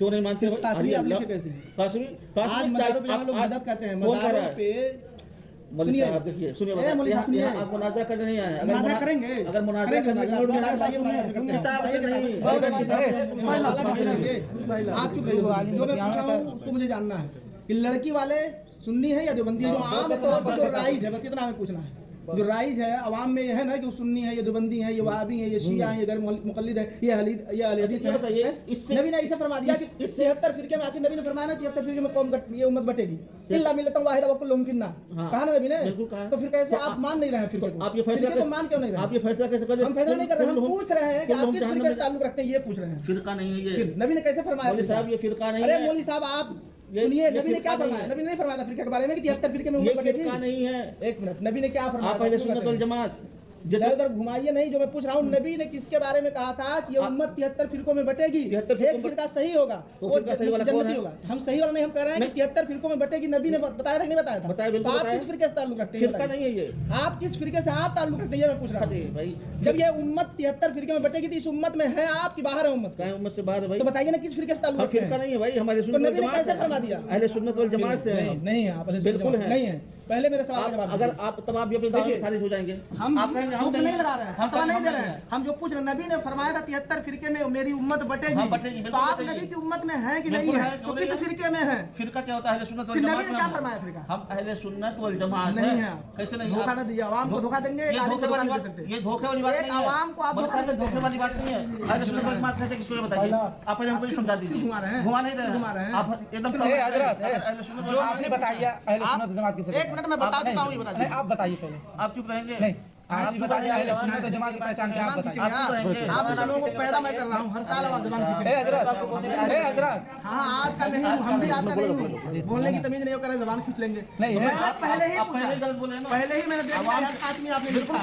क्यों नहीं मानते? काश्मीर आप लिखे कैसे? आज मज़ारों पे जाने लोग मदद कहते हैं, मज़ारों पे। सुनिए आप, देखिए सुनिए, आप मुनाज़रा करने नहीं आए। अगर मुनाज़रा करेंगे, अगर मुनाज़रा करने किताब से नहीं, आप चुप रहिए। जो मैं पूछा हूँ उसको मुझे जानना है कि लड़की वाले सुन्नी है या देवबंदी है? जो आम तौर पर जो राइज है, बस इतना हमें पूछना है। जो राइज है अवाम में ये है ना कि वो सुन्नी है, ये देवबंदी है, ये वहाबी है, ये शिया है, ये गैर मुक़ल्लिद है, ये अहले हदीस है। बताइए, नबी ने ऐसा फरमा दिया कि इस 73 फिरके में, आखिर नबी ने फरमाया ना 73 फिरके में कौम ये उम्मत बटेगी, इल्ला मिल्लतन वाहिदा व कुल्लुहुम फिन्नार, कहा ना नबी ने? तो फिर कैसे आप मान नहीं रहे हैं फिरके को? आप ये फैसला को मान क्यों नहीं रहे? आप ये फैसला कैसे कर रहे हैं? हम फैसला नहीं कर रहे हैं, हम पूछ रहे हैं कि आप किस फिरके से ताल्लुक रखते हैं, ये पूछ रहे हैं। फिरका नहीं है ये, नबी ने कैसे फरमाया? मौलवी साहब ये फिरका नहीं है। अरे मौलवी साहब आप सुनिए, नबी ने क्या फरमाया? नबी ने नहीं फरमाया था फिरके के बारे में कि 73 फिरके में उम्मत बटेगी? नहीं है। एक मिनट, नबी ने क्या फरमाया? आप पहले सुन्नत वल जमात इधर उधर घुमाइए नहीं। जो मैं पूछ रहा हूँ, नबी ने किसके बारे में कहा था कि ये उम्मत 73 फिरकों में बटेगी? एक फिरका सही होगा, वो जन्नती होगा। हम सही वाला नहीं, हम कह रहे हैं कि 73 फिरकों में बटेगी। नबी ने बताया था कि नहीं बताया था? बताया बिल्कुल। आप किस फिरके से ताल्लुक रखते हैं? फिरका नहीं है ये। आप किस फिरके से आप ताल्लुक रखते हैं, ये मैं पूछ रहा हूँ भाई। जब ये उम्मत 73 फिरके में बटेगी तो इस उम्मत में है आप कि बाहर है उम्मत? उम्मत से बाहर है भाई। तो बताइए ना किस फिरके से ताल्लुक? फिरका नहीं है भाई, हमारे सुन्नत वल जमात। कैसे फरमा दिया? अहले सुन्नत वल जमात से नहीं है आप? बिल्कुल नहीं है। पहले मेरे सवाल का जवाब, अगर आप तब आप भी अपने दावे खारिज हो जाएंगे। हम आप कहेंगे हम नहीं लगा रहे हैं, फतवा नहीं दे रहे हैं। हम जो पूछ रहे हैं, नबी ने फरमाया था 73 फिरके में मेरी उम्मत बटेगी। तो आप नबी की उम्मत में है कि नहीं है? तो किस फिरके में है? फिरका क्या होता है? अहले सुन्नत वल जमात। नबी ने क्या फरमाया फिरका? हम अहले सुन्नत वल जमात नहीं है। कैसे नहीं? धोखा न दीजिए, आवाम को धोखा देंगे। ये धोखे वाली बात नहीं है, आवाम को आप धोखे वाली बात नहीं है। अहले सुन्नत वल जमात कहते किसको? बताइए आप, पहले हमको समझा दीजिए। घुमा नहीं दे रहे हैं आप एकदम। जो आपने बताया अहले सुन्नत जमात किसे? एक मिनट में बता देता हूँ। नहीं, आप बताइए पहले। आप चुप रहेंगे? नहीं, आप बताइए अहले सुन्नत वल जमात की पहचान क्या? आप बताइए। आप लोगों को पैदा मैं कर रहा हूँ, हर साल आवाज जबान खींचे। हजरत हाँ, आज का नहीं हूँ, हम भी आज का नहीं हूँ। बोलने की तमीज नहीं होकर जबान खींच लेंगे। नहीं, पहले ही गलत बोले ना, पहले ही मैंने देखा आदमी आपने बिल्कुल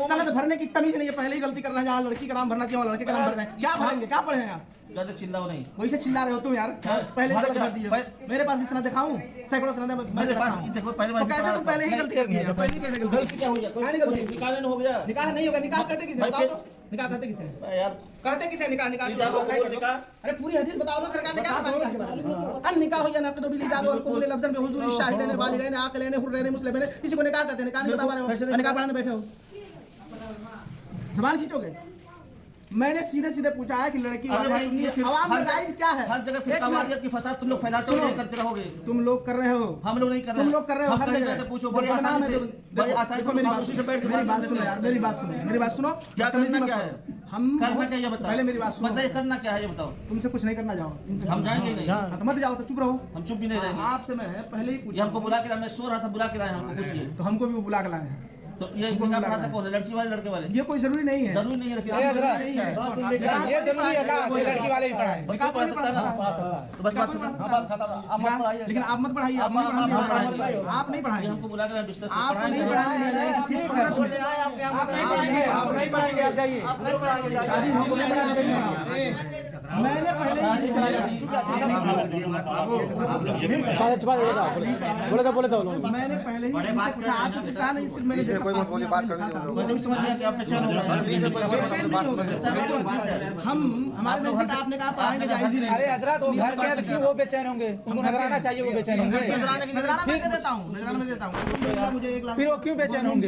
सनद भरने की तमीज नहीं है। पहले ही गलती कर रहे हैं, जहाँ लड़की का नाम भरना चाहिए वहाँ लड़के का नाम भर रहे हैं। क्या भरेंगे? क्या पढ़े हैं आप? ज़्यादा चिल्लाओ नहीं, वैसे चिल्ला रहे हो तुम यार। पहले ही गलत भर दिए। मेरे पास भी सनद दिखाऊं, सैकड़ों सनद मेरे पास। देखो पहले तो कैसे तुम पहले ही गलती कर दिए? पहले कैसे गलती क्या हो गया? निकाह नहीं हो गया? निकाह नहीं होगा। निकाह करते किसे? बताओ तो। निकाह करते किसे यार? कहते किसे निकाह? अरे पूरी हदीस बताओ ना सरकार ने क्या फरमाया? अन निकाह हो या नक़द बिल इजाज़ वल क़बूल लफ्ज़न bi हुज़ूर शाहिदैन बालिग़ैन आक़िलैन हुर्रैन मुस्लिमैन। किसी को निकाह कहते हैं? निकाह नहीं बता पा रहे हो? निकाह पढ़ाने बैठे हो, ज़बान खींचोगे। मैंने सीधे सीधे पूछा है कि लड़की आवाम में राइज क्या है? हर जगह फिरकावारियत की फसाद तुम लोग फैलाते हो, करते रहोगे। तुम लोग कर रहे हो, हम लोग नहीं कर रहे। तुम लोग कर रहे हो हर जगह। पूछो बड़ी आसानी से, बड़ी आसानी से। मेरी बात सुनो यार, मेरी बात सुनो। क्या करना क्या है? हम करना क्या ये बताओ। पहले मेरी बात सुनो, बताइए करना क्या है ये बताओ। तुमसे कुछ नहीं करना, जाओ। हम जाएंगे नहीं, तो मत जाओ, तो चुप रहो। हम चुप भी नहीं रहेंगे। आपसे मैं पहले ही पूछा, हमको बुला के लाए। मैं सो रहा था, बुला के लाए हमको। पूछिए तो हमको भी बुला के लाए हैं। तो ये निकाह पढ़ाता कौन है? लड़की वाले लड़के वाले? ये कोई जरूरी नहीं है। जरूरी नहीं है, ये जरूरी है ना, लड़की वाले ही पढ़ाए। तो बस बात खत्म। लेकिन आप मत पढ़ाइए, आप नहीं पढ़ाइए। हमको बुला के डिस्कस आप नहीं पढ़ाएंगे, किसी शादी हो गई। मैंने पहले मैंने पहले ही पूछा, आपसे कहा नहीं, सिर्फ मैंने देखा हम हमारे नजदीक आपने कहा पढ़ाएंगे जायज ही नहीं। अरे हजरत वो घर के क्यों वो बेचैन होंगे? उनको नजराना चाहिए, वो बेचैन होंगे। नजराना मैं देता हूँ, मुझे 1 लाख। फिर वो क्यों बेचैन होंगे?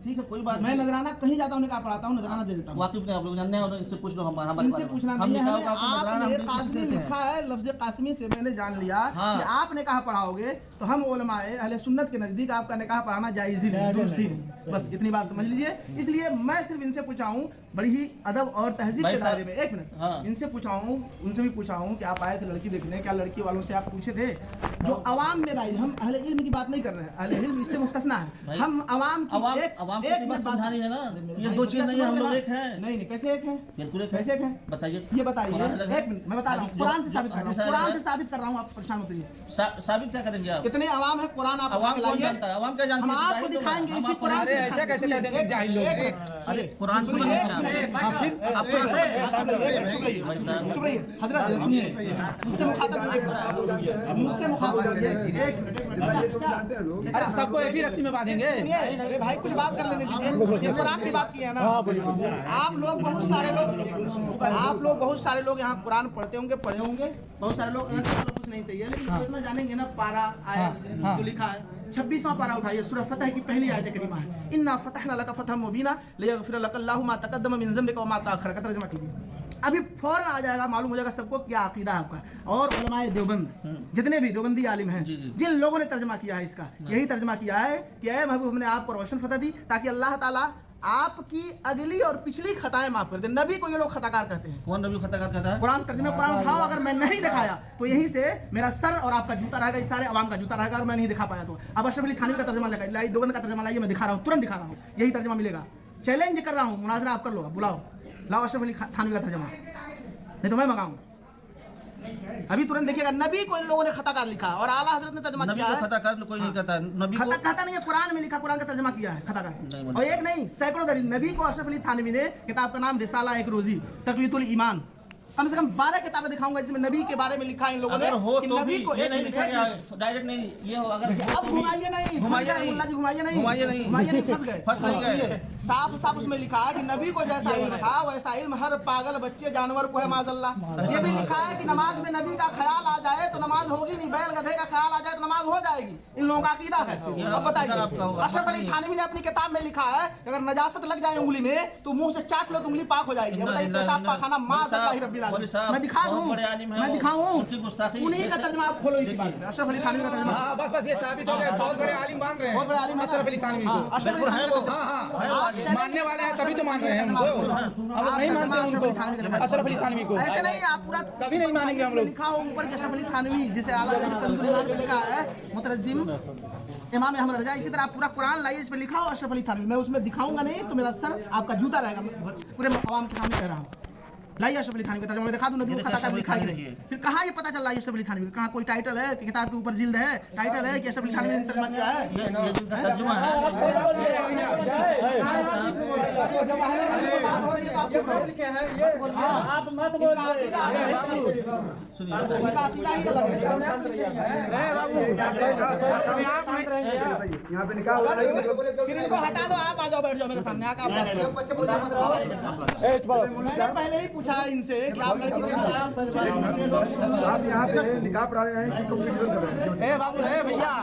ठीक है कोई बात। मैं नजराना कहीं जाता हूँ, निकाह पढ़ाता हूँ, नजराना दे देता हूँ। वाकिफ नहीं आप लोग जानते हैं, इनसे पूछ लो। इनसे पूछना नहीं है। आपने कासमी लिखा है, लफ्ज़ कासमी से मैंने जान लिया कि आप निकाह पढ़ाओगे तो हम उलमाए अहले सुन्नत के नजदीक आपका निकाह पढ़ाना जायज़ ही नहीं, दुरुस्त ही नहीं। बस इतनी बात समझ लीजिए। इसलिए मैं सिर्फ इनसे पूछा हूँ, बड़ी ही अदब और तहजीब के दायरे में। 1 मिनट, इनसे पूछा हूँ, उनसे भी पूछा हूँ कि आप आए थे लड़की देखने, क्या लड़की वालों से आप पूछे थे? जो अवाम में राय, हम अहले इल्म की बात नहीं कर रहे हैं, अहले इल्म इससे मुस्तस्ना है। हम अवाम की एक मिनट समझानी है ना, ये दो चीज़ नहीं, हम लोग एक हैं। नहीं कैसे एक हैं? बिल्कुल कैसे एक हैं? बताइए, ये बताइए। 1 मिनट मैं बता रहा हूँ, कुरान से साबित कर रहा हूँ, कुरान से साबित कर रहा हूँ। आप परेशान मत होइए। साबित क्या करेंगे आप? कितने अवाम है, कुरान आप अवाम क्या जानता है? अवाम क्या जानता है? हम आपको दिखाएंगे इसी कुरान से। ऐसा कैसे कह देंगे जाहिल लोग? अरे कुरान सुनिए, फिर आप चुप रहिए हजरत, सुनिए। मुझसे मुखातब अरे सबको एक ही रस्सी में बांधेंगे? अरे भाई कुछ बात कर लेने दीजिए। ये कुरान की बात की है ना। आप लोग बहुत सारे लोग यहाँ कुरान पढ़ते होंगे, पढ़े होंगे, बहुत सारे लोग कुछ नहीं सही है, लेकिन इतना जानेंगे ना पारा आया जो लिखा है 26वां पारा उठाइए, सूरह फतह की पहली आयत करीमा है, इन्ना फतहना लका फतहम मुबीना लियगफिर लक अल्लाहु मा तक़द्दम मिन ज़म्बिका व मा तअख़्ख़र का तर्जुमा कीजिए। अभी फौरन आ जाएगा, मालूम हो जाएगा सबको क्या अकीदा है आपका। और उलमाए देवबंद जितने भी देवबंदी आलिम हैं, जिन लोगों ने तर्जमा किया है इसका, यही तर्जमा किया है कि ऐ महबूब हमने आपको रोशन फतह दी ताकि अल्लाह ताला आपकी अगली और पिछली खताएं माफ कर दे। नबी को ये लोग खताकार कहते हैं। कौन नबी खताकार कहता है? कुरान तर्जुमे कुरान उठाओ, अगर मैं नहीं दिखाया तो यहीं से मेरा सर और आपका जूता रहेगा, इस सारे अवाम का जूता रहेगा, और मैं नहीं दिखा पाया तो। अब अशरफ अली थानवी का तर्जुमा लाइए, देवबंद का तर्जुमा लाइए, मैं दिखा रहा हूँ, तुरंत दिखा रहा हूँ, यही तर्जुमा मिलेगा। चैलेंज कर रहा हूँ, मुनाजरा आप कर लो, बुलाओ, लाओ अशरफ अली थानवी का तर्जुमा, नहीं तो मैं मंगाऊं। अभी तुरंत देखिएगा, नबी को इन लोगों ने खताकार लिखा और आला हजरत ने तर्जुमा किया है। खताकार कोई नहीं कहता, नबी को कहता नहीं है, कुरान में लिखा, कुरान का तर्जुमा किया है खताकार। और एक नहीं, सैकड़ों दलील। नबी को अशरफ अली थानवी ने किताब का नाम रिसाला एक रोजी तक़वीयतुल ईमान, कम से कम 12 किताबें दिखाऊंगा जिसमें नबी के बारे में लिखा है इन लोगों ने। हो कि तो नबी को ये नहीं लिखा गया है, डायरेक्ट नहीं ये हो। अगर अब घुमाइए नहीं, मुल्ला जी घुमाइए नहीं, फंस गए। साफ साफ उसमें लिखा है कि नबी को जैसा इल्म था वैसा इल्म हर पागल बच्चे जानवर को है माज़अल्लाह। ये भी लिखा है कि नमाज में नबी का ख्याल आ जाए तो नमाज होगी नहीं, बैल गधे का ख्याल आ जाए तो नमाज हो जाएगी। इन लोगों का अकीदा है। अब बताइए, अशरफ अली थानवी ने अपनी किताब में लिखा है अगर नजासत लग जाए उंगली में तो मुंह से चाट लो तो उंगली पाक हो जाएगी। बताइए, पेशाब पाखाना माज़अल्लाह रब्बिल आलमीन। मैं दिखा दूं, मैं दिखाऊं, उन्हीं का तर्जुमा आप खोलो इसी बात में। अशरफ अली थानवी का तर्जुमा। हां बस ये साबित हो गया, बहुत बड़े आलिम मान रहे हैं, बहुत बड़े आलिम अशरफ अली थानवी को। अशरफ अली थानवी को हां मानने वाले हैं तभी तो मान रहे हैं उनको। अब नहीं मानते उनको, अशरफ अली थानवी को ऐसे नहीं, आप पूरा कभी नहीं मानेंगे हम लोग। लिखा हो ऊपर के अशरफ अली थानवी, जैसे आला हज़रत कंजुल ईमान में लिखा है मुतरज्जिम इमाम अहमद रजा, इसी तरह आप पूरा कुरान लाइए, इस पे लिखा हो अशरफ अली थानवी। मैं उसमें दिखाऊंगा नहीं तो मेरा सर आपका जूता रहेगा, पूरे आवाम के सामने कह रहा हूँ। लाइए अशरफ अली थानवी का तर्जुमा मैं दिखा दूं, नबी को खताकार लिखा है नहीं। फिर कहाँ ये पता चल रहा है अशरफ अली थानवी का? कहाँ कोई टाइटल है कि किताब के ऊपर जिल्द है, टाइटल है कि अशरफ अली थानवी ने तर्जुमा किया है? ये जिनका तर्जुमा है आप मत बोलिए, यहाँ पे निकाह हुआ है, फिर इनको हटा दो, आप आ जाओ, बैठ जाओ मेरे सामने आकर। मैंने पहले ही पूछा इनसे कि आप लड़की के आप यहाँ पे निकाह पढ़ा रहे हैं कि कंपटीशन कर रहे हैं? बाबू है भैया,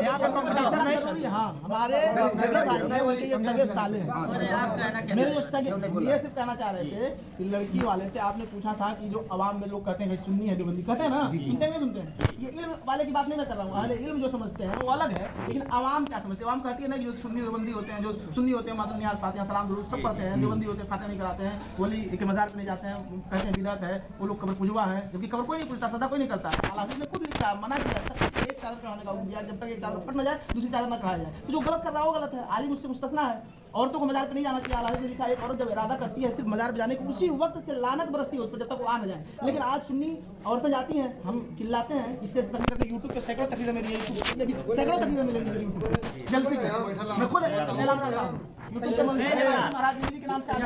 यहाँ पे कंपटीशन नहीं। हाँ, हमारे सगे भाई हैं, उनके ये सगे साले हैं। मेरे जो सगे, ये सिर्फ कहना चाह रहे थे कि लड़की वाले से आपने पूछा था कि जो अवाम में लोग कहते हैं सुन्नी है देवबंदी, कहते हैं ना, सुनते हैं नहीं सुनते हैं? ये इल्म वाले की बात नहीं मैं कर रहा हूँ, अहले इल्म जो समझते हैं वो अलग है, लेकिन अवाम क्या समझते हैं? अवाम कहती है ना कि जो सुन्नी देवबंदी होते हैं, जो सुन्नी होते हैं मातम नियाज फातिहा सलाम दुरूद सब पढ़ते हैं, देवबंदी होते हैं फातिहा नहीं कराते हैं, वली के मज़ार पे नहीं जाते हैं, कहते हैं बिदअत है, वो लोग कब्र पुजवा है, जबकि कब्र कोई नहीं पूछता, सदा कोई नहीं करता। आला हज़रत ने खुद लिखा, मना किया सबसे एक चादर चढ़ाने का दिया, जब तक एक चादर फट न जाए दूसरी चादर न चढ़ाया जाए। तो जो गलत कर रहा है वो गलत है, आलिम उससे मुस्तस्ना है। औरतों को मजार पे नहीं जाना चाहिए। आला हज़रत ने लिखा एक औरत जब इरादा करती है सिर्फ मजार पे जाने की, उसी वक्त से लानत बरसती है उस पर जब तक वो आ न जाए। लेकिन आज सुन्नी औरतें जाती हैं, हम चिल्लाते हैं, इसलिए तकरीर करते हैं। यूट्यूब पे सैकड़ों तकरीरें मेरी, सैकड़ों तकरीरें मिलेंगी मेरी यूट्यूब पे जलसे की। मैं खुद ऐलान करता हूँ यूट्यूब पे, महाराज के नाम से आप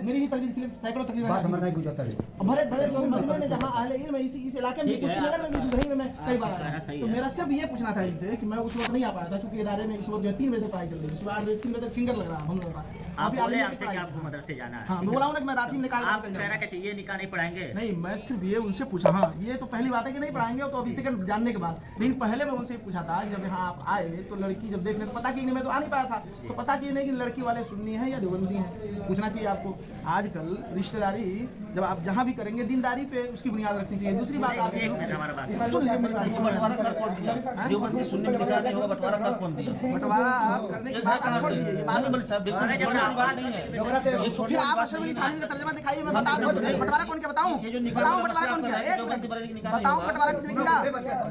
मेरी ही तकरीर क्लिप सैकड़ों तकरीरें भरे भरे जो मजमे में जहाँ अहले इल्म इस इलाके में कुशीनगर में भी दुधई में मैं कई बार आया। तो मेरा सिर्फ ये पूछना था इनसे कि मैं उस वक्त नहीं आ पाया था, क्योंकि इदारे में इस वक्त 3 बजे पढ़ाई चल रही है, सुबह 8 बजे 3 बजे तक फिंगर लग रहा है हम लोगों का। आप बोले आपसे कि आपको मदरसे जाना है। हाँ, बोला हूँ ना कि मैं रात में निकाल आप कह रहा कि ये निकाह नहीं पढ़ाएंगे? नहीं, मैं सिर्फ ये उनसे पूछा। हाँ, ये तो पहली बात है कि नहीं पढ़ाएंगे, तो अभी सेकंड जानने के बाद। लेकिन पहले मैं उनसे पूछा था जब यहाँ आप आए तो लड़की जब देखने तो पता कि नहीं, मैं तो आ नहीं पाया था, तो पता कि नहीं कि लड़की वाले सुन्नी है या देवबंदी है, पूछना चाहिए आपको। आजकल रिश्तेदारी जब आप जहाँ भी करेंगे दीनदारी पे उसकी बुनियाद रखनी चाहिए। दूसरी बात आप देवबंदी सुन्नी में निकाह नहीं होगा, बंटवारा कर कौन दिया? बंटवारा करने के बाद आप छोड़ दीजिए, फिर आप अशरफ अली थानवी का तर्जुमा दिखाइए, मैं बता दूं बंटवारा कौन क्या बताऊं? बताऊं बंटवारा कौन क्या? बताऊं बंटवारा किसने किया?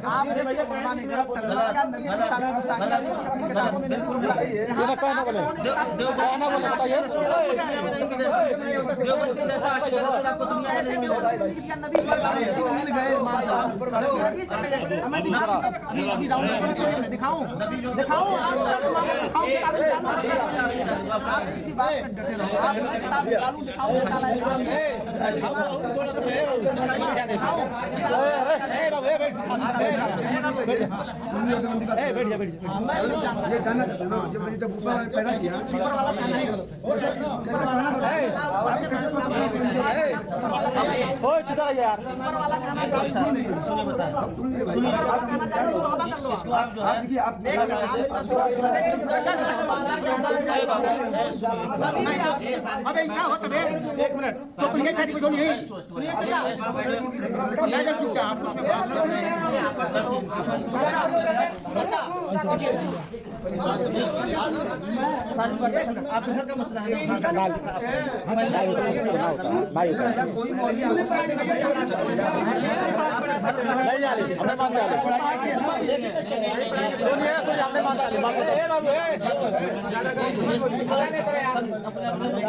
आप जैसे उलमा ने गलत तर्जुमा किया, नबी के सामने गुस्ताखियां की अपनी किताबों में नहीं बोला। यहां तक देवबंदी जैसा आशिक रसूल आपको दुनिया में नहीं मिलेगा। नबी मिल गए हदीस से मैं दिखाऊं आप इसी बात पे डटे रहो। आप किताब निकालूं दिखाऊं साला बैठ जा। ये जानना चाहते हैं ना, जब ऊपर वाले पैदा किया, ऊपर वाला कहना ही गलत है। कैसे बनाना होता है? आप कैसे बनाना होता है? ओए चुप रह यार। ऊपर वाला कहना जायज नहीं है। सुनिए बताएं ऊपर वाला कहना जायज नहीं, तौबा कर लो आप। आप जो है देखिए, आप अबे क्या होता है? एक मिनट तो ये खाती को नहीं सुनिए चाचा या जब चुपचाप उसमें बात कर रहे हैं आप घर का मसला है कोई मौलवी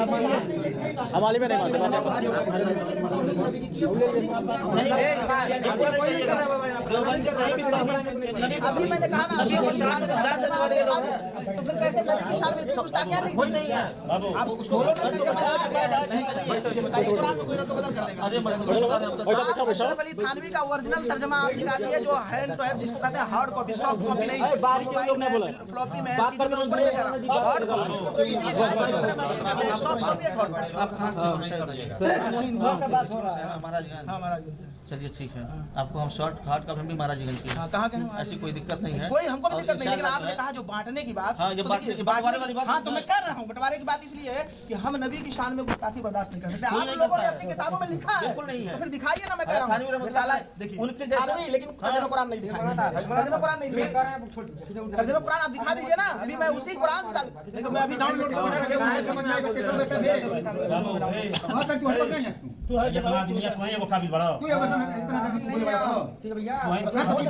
हमारी में नहीं मानते। अभी मैंने कहा ना तो फिर कैसे नबी की शान में इतनी गुस्ताखियां नहीं है आप उसको बोलो ना करके बताइए कुरान को कोई तो बदल कर देगा। अशरफ अली थानवी का ओरिजिनल तर्जुमा आप निकालिए जो हैंड टू हैंड जिसको कहते हैं हार्ड कॉपी सॉफ्ट कॉपी नहीं फ्लॉपी में सीडी में उसको नहीं कह हार्ड कॉपी तो इसी सॉफ्ट कॉपी चलिए ठीक है आपको हम शॉर्ट हार्ड का भी महाराज गंज की कहाँ के ऐसी कोई दिक्कत नहीं है कोई हमको भी दिक्कत नहीं, लेकिन आपने कहा जो बांटने की बात, हाँ, जो तो बांटने देखिए, की बंटवारे वाली बात, हाँ तो मैं कह रहा हूँ बंटवारे की बात इसलिए है कि हम नबी की शान में गुस्ताखी बर्दाश्त नहीं कर सकते। आप लोगों ने अपनी किताबों में लिखा है, बिल्कुल नहीं है। तो फिर दिखाइए ना। मैं कह रहा हूँ रिसाला देखिए उनके जैसा- थानवी, लेकिन तर्जुमा कुरान नहीं दिखाएंगे, तर्जुमा कुरान नहीं दिखाएंगे, तर्जुमा कुरान आप दिखा दीजिए ना। अभी मैं उसी कुरान से नहीं तो मैं अभी डाउनलोड जितना दुनिया तुम्हें वो काबिल बढ़ाओ कोई अवसर इतना बोले वाला तुम्हें